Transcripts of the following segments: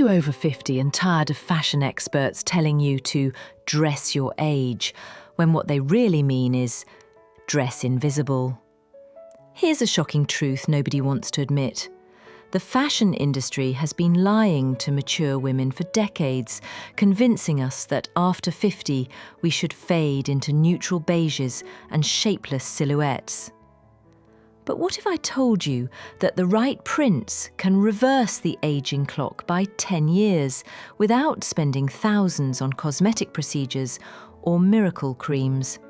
you over 50 and tired of fashion experts telling you to dress your age, when what they really mean is dress invisible? Here's a shocking truth nobody wants to admit. The fashion industry has been lying to mature women for decades, convincing us that after 50 we should fade into neutral beiges and shapeless silhouettes. But what if I told you that the right prints can reverse the aging clock by 10 years without spending thousands on cosmetic procedures or miracle creams?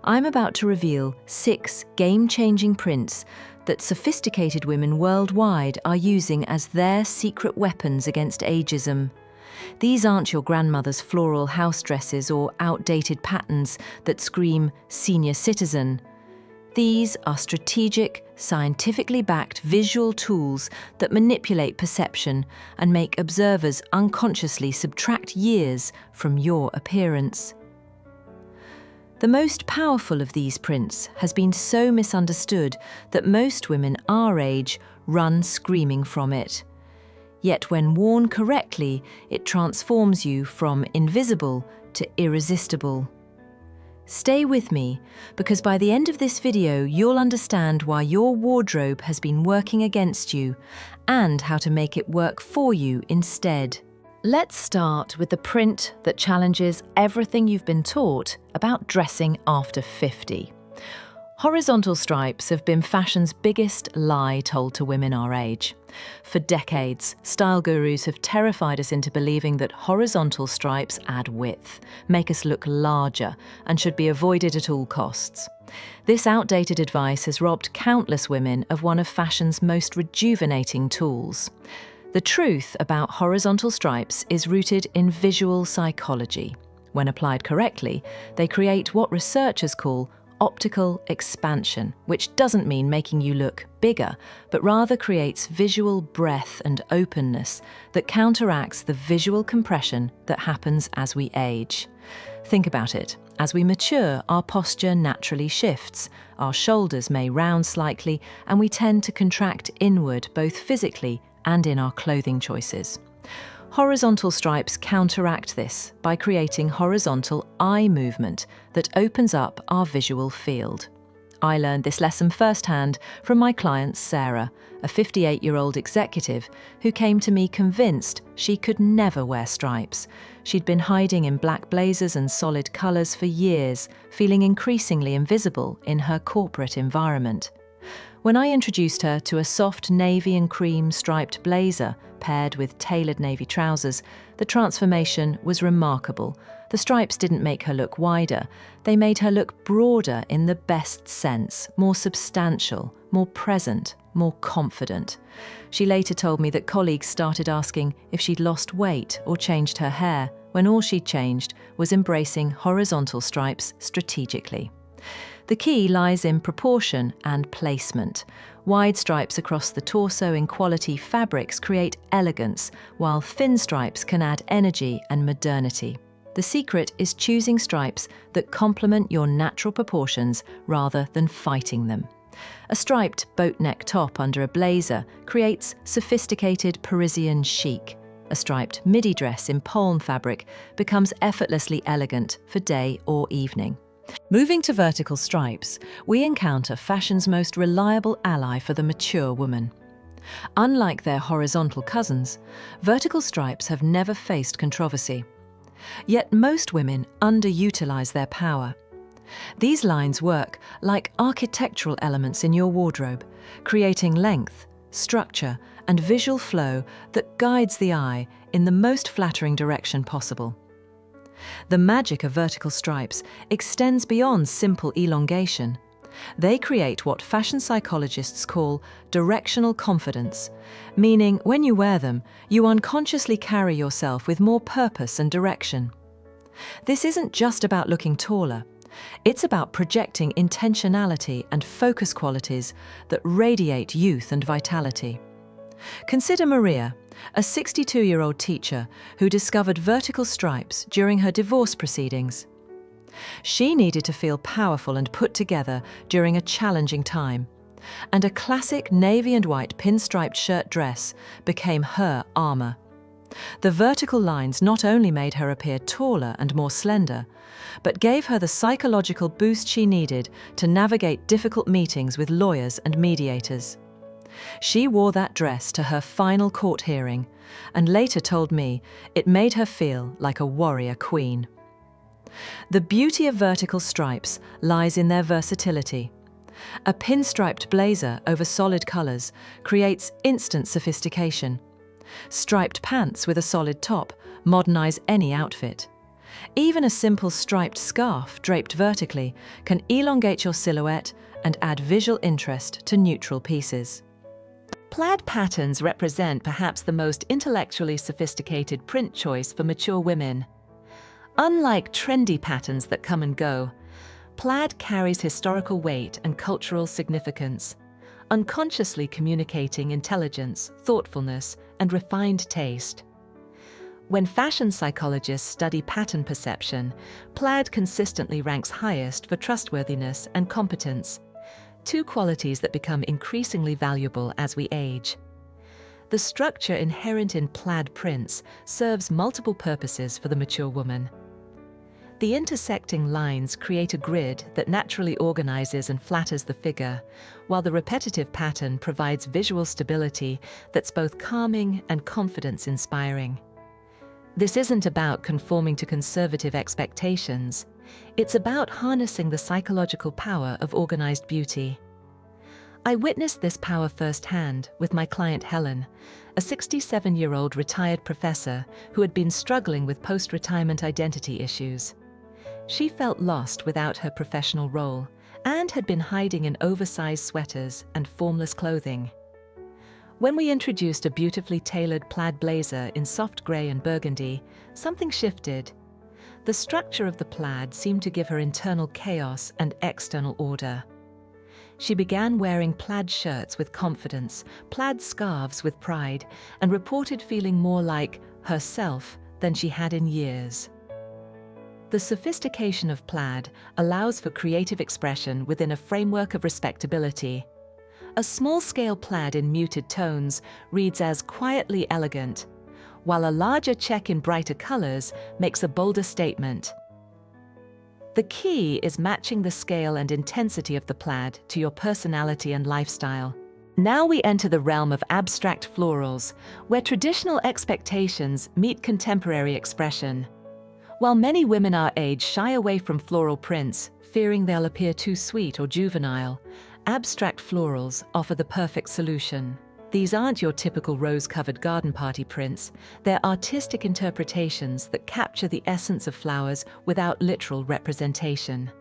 I'm about to reveal 6 game-changing prints that sophisticated women worldwide are using as their secret weapons against ageism. These aren't your grandmother's floral house dresses or outdated patterns that scream senior citizen. These are strategic, scientifically backed visual tools that manipulate perception and make observers unconsciously subtract years from your appearance. The most powerful of these prints has been so misunderstood that most women our age run screaming from it. Yet when worn correctly, it transforms you from invisible to irresistible. Stay with me, because by the end of this video you'll understand why your wardrobe has been working against you and how to make it work for you instead. Let's start with the print that challenges everything you've been taught about dressing after 50. Horizontal stripes have been fashion's biggest lie told to women our age. For decades, style gurus have terrified us into believing that horizontal stripes add width, make us look larger, and should be avoided at all costs. This outdated advice has robbed countless women of one of fashion's most rejuvenating tools. The truth about horizontal stripes is rooted in visual psychology. When applied correctly, they create what researchers call optical expansion, which doesn't mean making you look bigger, but rather creates visual breadth and openness that counteracts the visual compression that happens as we age. Think about it. As we mature, our posture naturally shifts. Our shoulders may round slightly, and we tend to contract inward both physically and in our clothing choices. Horizontal stripes counteract this by creating horizontal eye movement that opens up our visual field. I learned this lesson firsthand from my client Sarah, a 58-year-old executive who came to me convinced she could never wear stripes. She'd been hiding in black blazers and solid colours for years, feeling increasingly invisible in her corporate environment. When I introduced her to a soft navy and cream striped blazer paired with tailored navy trousers, the transformation was remarkable. The stripes didn't make her look wider, they made her look broader in the best sense, more substantial, more present, more confident. She later told me that colleagues started asking if she'd lost weight or changed her hair, when all she'd changed was embracing horizontal stripes strategically. The key lies in proportion and placement. Wide stripes across the torso in quality fabrics create elegance, while thin stripes can add energy and modernity. The secret is choosing stripes that complement your natural proportions rather than fighting them. A striped boat-neck top under a blazer creates sophisticated Parisian chic. A striped midi dress in palm fabric becomes effortlessly elegant for day or evening. Moving to vertical stripes, we encounter fashion's most reliable ally for the mature woman. Unlike their horizontal cousins, vertical stripes have never faced controversy. Yet most women underutilize their power. These lines work like architectural elements in your wardrobe, creating length, structure, and visual flow that guides the eye in the most flattering direction possible. The magic of vertical stripes extends beyond simple elongation. They create what fashion psychologists call directional confidence, meaning when you wear them, you unconsciously carry yourself with more purpose and direction. This isn't just about looking taller. It's about projecting intentionality and focus qualities that radiate youth and vitality. Consider Maria, a 62-year-old teacher who discovered vertical stripes during her divorce proceedings. She needed to feel powerful and put together during a challenging time, and a classic navy and white pinstriped shirt dress became her armour. The vertical lines not only made her appear taller and more slender, but gave her the psychological boost she needed to navigate difficult meetings with lawyers and mediators. She wore that dress to her final court hearing and later told me it made her feel like a warrior queen. The beauty of vertical stripes lies in their versatility. A pinstriped blazer over solid colours creates instant sophistication. Striped pants with a solid top modernise any outfit. Even a simple striped scarf draped vertically can elongate your silhouette and add visual interest to neutral pieces. Plaid patterns represent perhaps the most intellectually sophisticated print choice for mature women. Unlike trendy patterns that come and go, plaid carries historical weight and cultural significance, unconsciously communicating intelligence, thoughtfulness, and refined taste. When fashion psychologists study pattern perception, plaid consistently ranks highest for trustworthiness and competence, two qualities that become increasingly valuable as we age. The structure inherent in plaid prints serves multiple purposes for the mature woman. The intersecting lines create a grid that naturally organizes and flatters the figure, while the repetitive pattern provides visual stability that's both calming and confidence-inspiring. This isn't about conforming to conservative expectations. It's about harnessing the psychological power of organized beauty. I witnessed this power firsthand with my client Helen, a 67-year-old retired professor who had been struggling with post-retirement identity issues. She felt lost without her professional role and had been hiding in oversized sweaters and formless clothing. When we introduced a beautifully tailored plaid blazer in soft grey and burgundy, something shifted. The structure of the plaid seemed to give her internal chaos and external order. She began wearing plaid shirts with confidence, plaid scarves with pride, and reported feeling more like herself than she had in years. The sophistication of plaid allows for creative expression within a framework of respectability. A small-scale plaid in muted tones reads as quietly elegant, while a larger check in brighter colors makes a bolder statement. The key is matching the scale and intensity of the plaid to your personality and lifestyle. Now we enter the realm of abstract florals, where traditional expectations meet contemporary expression. While many women our age shy away from floral prints, fearing they'll appear too sweet or juvenile, abstract florals offer the perfect solution. These aren't your typical rose-covered garden party prints. They're artistic interpretations that capture the essence of flowers without literal representation.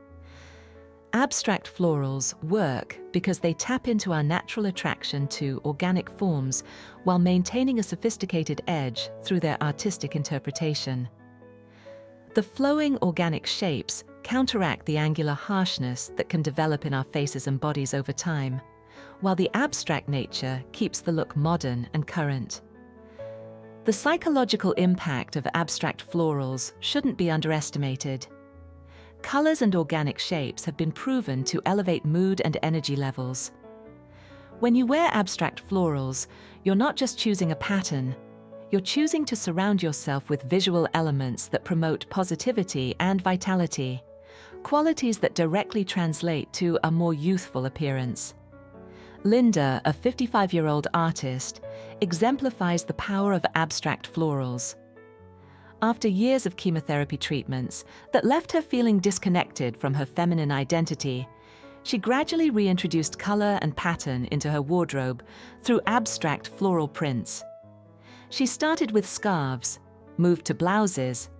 Abstract florals work because they tap into our natural attraction to organic forms while maintaining a sophisticated edge through their artistic interpretation. The flowing organic shapes counteract the angular harshness that can develop in our faces and bodies over time, while the abstract nature keeps the look modern and current. The psychological impact of abstract florals shouldn't be underestimated. Colors and organic shapes have been proven to elevate mood and energy levels. When you wear abstract florals, you're not just choosing a pattern, you're choosing to surround yourself with visual elements that promote positivity and vitality, qualities that directly translate to a more youthful appearance. Linda, a 55-year-old artist, exemplifies the power of abstract florals. After years of chemotherapy treatments that left her feeling disconnected from her feminine identity, she gradually reintroduced color and pattern into her wardrobe through abstract floral prints. She started with scarves, moved to blouses,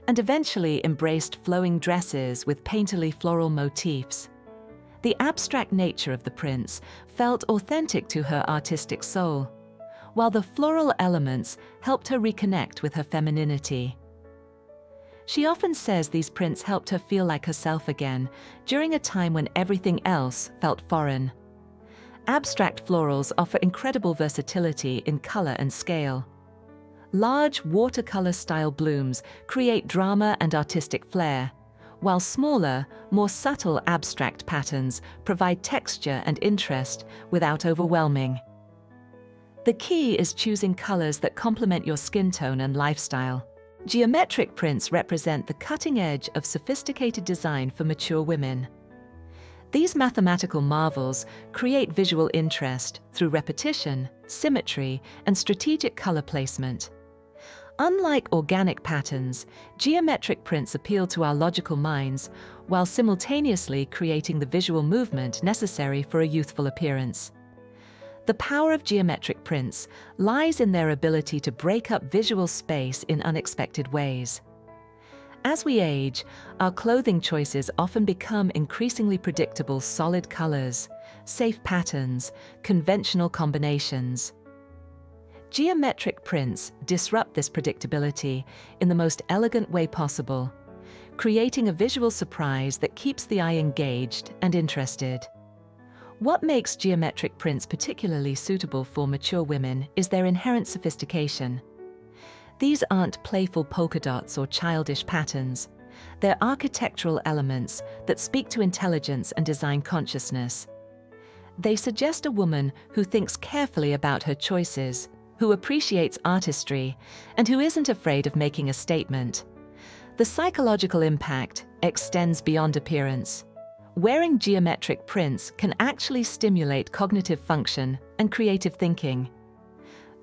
and eventually embraced flowing dresses with painterly floral motifs. The abstract nature of the prints felt authentic to her artistic soul, while the floral elements helped her reconnect with her femininity. She often says these prints helped her feel like herself again during a time when everything else felt foreign. Abstract florals offer incredible versatility in color and scale. Large watercolor-style blooms create drama and artistic flair, while smaller, more subtle abstract patterns provide texture and interest without overwhelming. The key is choosing colors that complement your skin tone and lifestyle. Geometric prints represent the cutting edge of sophisticated design for mature women. These mathematical marvels create visual interest through repetition, symmetry, and strategic color placement. Unlike organic patterns, geometric prints appeal to our logical minds while simultaneously creating the visual movement necessary for a youthful appearance. The power of geometric prints lies in their ability to break up visual space in unexpected ways. As we age, our clothing choices often become increasingly predictable solid colors, safe patterns, conventional combinations. Geometric prints disrupt this predictability in the most elegant way possible, creating a visual surprise that keeps the eye engaged and interested. What makes geometric prints particularly suitable for mature women is their inherent sophistication. These aren't playful polka dots or childish patterns. They're architectural elements that speak to intelligence and design consciousness. They suggest a woman who thinks carefully about her choices, who appreciates artistry, and who isn't afraid of making a statement. The psychological impact extends beyond appearance. Wearing geometric prints can actually stimulate cognitive function and creative thinking.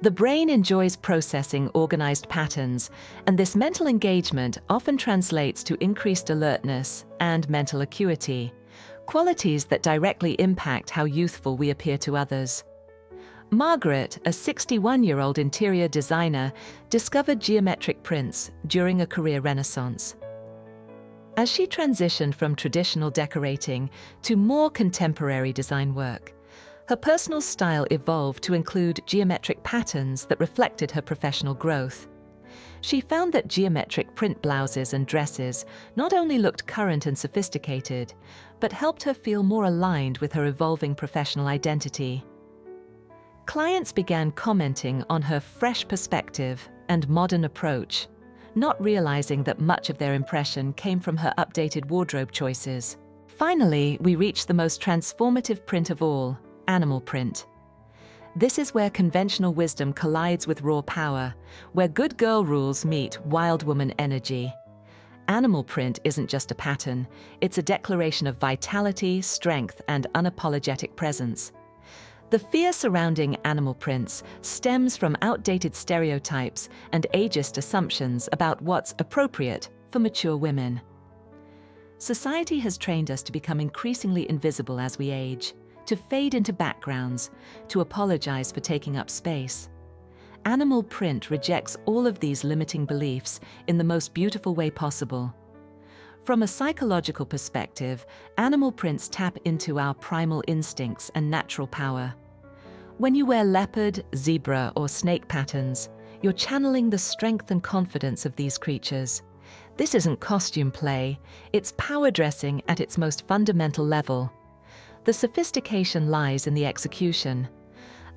The brain enjoys processing organized patterns, and this mental engagement often translates to increased alertness and mental acuity, qualities that directly impact how youthful we appear to others. Margaret, a 61-year-old interior designer, discovered geometric prints during a career renaissance. As she transitioned from traditional decorating to more contemporary design work, her personal style evolved to include geometric patterns that reflected her professional growth. She found that geometric print blouses and dresses not only looked current and sophisticated, but helped her feel more aligned with her evolving professional identity. Clients began commenting on her fresh perspective and modern approach, not realizing that much of their impression came from her updated wardrobe choices. Finally, we reached the most transformative print of all, animal print. This is where conventional wisdom collides with raw power, where good girl rules meet wild woman energy. Animal print isn't just a pattern, it's a declaration of vitality, strength, and unapologetic presence. The fear surrounding animal prints stems from outdated stereotypes and ageist assumptions about what's appropriate for mature women. Society has trained us to become increasingly invisible as we age, to fade into backgrounds, to apologize for taking up space. Animal print rejects all of these limiting beliefs in the most beautiful way possible. From a psychological perspective, animal prints tap into our primal instincts and natural power. When you wear leopard, zebra, or snake patterns, you're channeling the strength and confidence of these creatures. This isn't costume play, it's power dressing at its most fundamental level. The sophistication lies in the execution.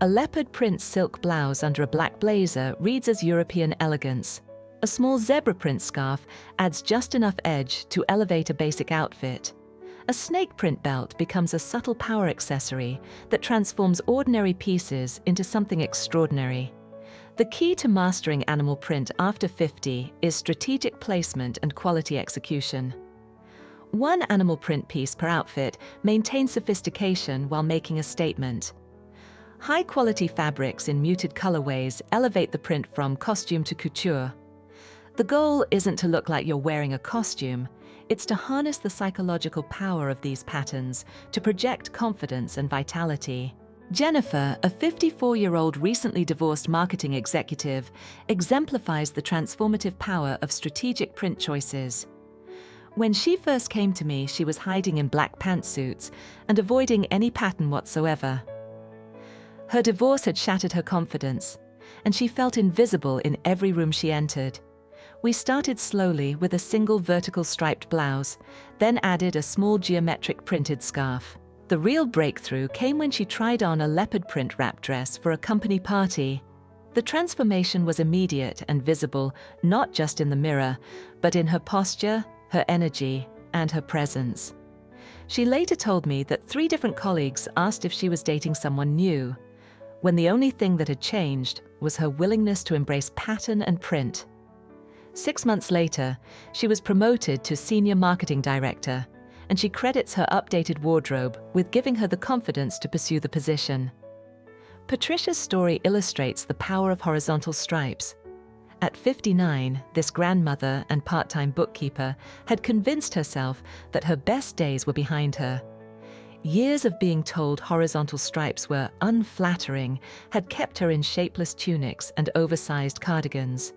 A leopard print silk blouse under a black blazer reads as European elegance. A small zebra print scarf adds just enough edge to elevate a basic outfit. A snake print belt becomes a subtle power accessory that transforms ordinary pieces into something extraordinary. The key to mastering animal print after 50 is strategic placement and quality execution. One animal print piece per outfit maintains sophistication while making a statement. High-quality fabrics in muted colorways elevate the print from costume to couture. The goal isn't to look like you're wearing a costume, it's to harness the psychological power of these patterns to project confidence and vitality. Jennifer, a 54-year-old recently divorced marketing executive, exemplifies the transformative power of strategic print choices. When she first came to me, she was hiding in black pantsuits and avoiding any pattern whatsoever. Her divorce had shattered her confidence, and she felt invisible in every room she entered. We started slowly with a single vertical striped blouse, then added a small geometric printed scarf. The real breakthrough came when she tried on a leopard print wrap dress for a company party. The transformation was immediate and visible, not just in the mirror, but in her posture, her energy, and her presence. She later told me that 3 different colleagues asked if she was dating someone new. when the only thing that had changed was her willingness to embrace pattern and print. 6 months later, she was promoted to Senior Marketing Director, and she credits her updated wardrobe with giving her the confidence to pursue the position. Patricia's story illustrates the power of horizontal stripes. At 59, this grandmother and part-time bookkeeper had convinced herself that her best days were behind her. Years of being told horizontal stripes were unflattering had kept her in shapeless tunics and oversized cardigans.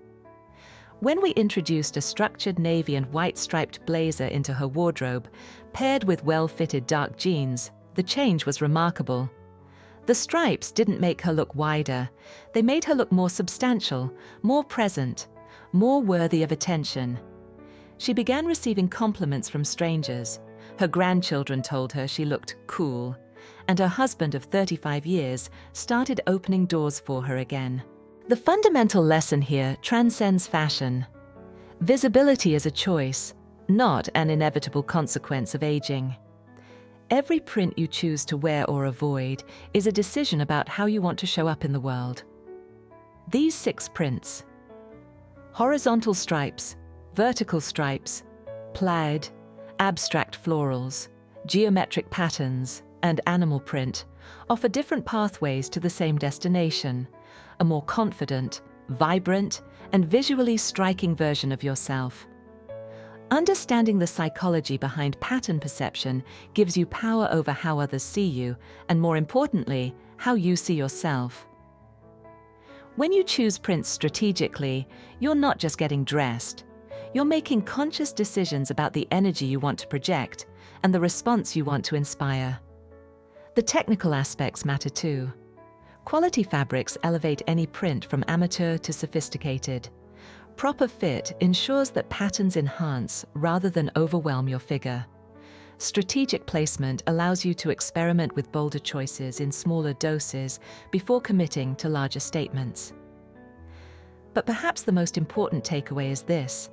When we introduced a structured navy and white striped blazer into her wardrobe, paired with well-fitted dark jeans, the change was remarkable. The stripes didn't make her look wider. They made her look more substantial, more present, more worthy of attention. She began receiving compliments from strangers. Her grandchildren told her she looked cool, and her husband of 35 years started opening doors for her again. The fundamental lesson here transcends fashion. Visibility is a choice, not an inevitable consequence of aging. Every print you choose to wear or avoid is a decision about how you want to show up in the world. These 6 prints: horizontal stripes, vertical stripes, plaid, abstract florals, geometric patterns, and animal print offer different pathways to the same destination, a more confident, vibrant, and visually striking version of yourself. Understanding the psychology behind pattern perception gives you power over how others see you, and more importantly, how you see yourself. When you choose prints strategically, you're not just getting dressed. You're making conscious decisions about the energy you want to project and the response you want to inspire. The technical aspects matter too. Quality fabrics elevate any print from amateur to sophisticated. Proper fit ensures that patterns enhance rather than overwhelm your figure. Strategic placement allows you to experiment with bolder choices in smaller doses before committing to larger statements. But perhaps the most important takeaway is this: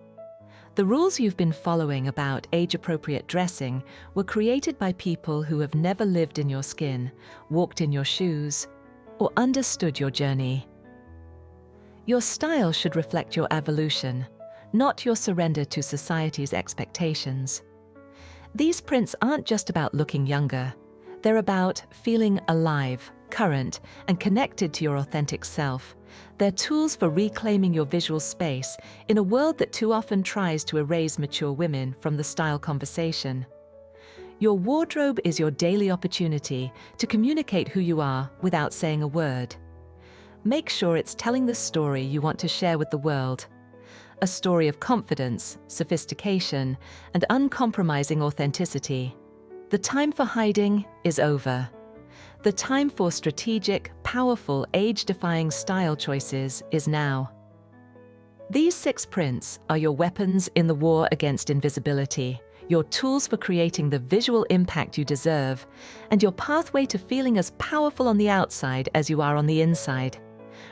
the rules you've been following about age-appropriate dressing were created by people who have never lived in your skin, walked in your shoes, or understood your journey. Your style should reflect your evolution, not your surrender to society's expectations. These prints aren't just about looking younger. They're about feeling alive, current, and connected to your authentic self. They're tools for reclaiming your visual space in a world that too often tries to erase mature women from the style conversation. Your wardrobe is your daily opportunity to communicate who you are without saying a word. Make sure it's telling the story you want to share with the world. A story of confidence, sophistication, and uncompromising authenticity. The time for hiding is over. The time for strategic, powerful, age-defying style choices is now. These 6 prints are your weapons in the war against invisibility, your tools for creating the visual impact you deserve, and your pathway to feeling as powerful on the outside as you are on the inside.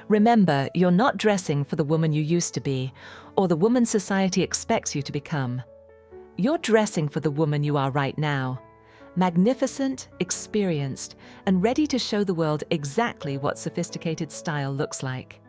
Remember, you're not dressing for the woman you used to be, or the woman society expects you to become. You're dressing for the woman you are right now, magnificent, experienced, and ready to show the world exactly what sophisticated style looks like.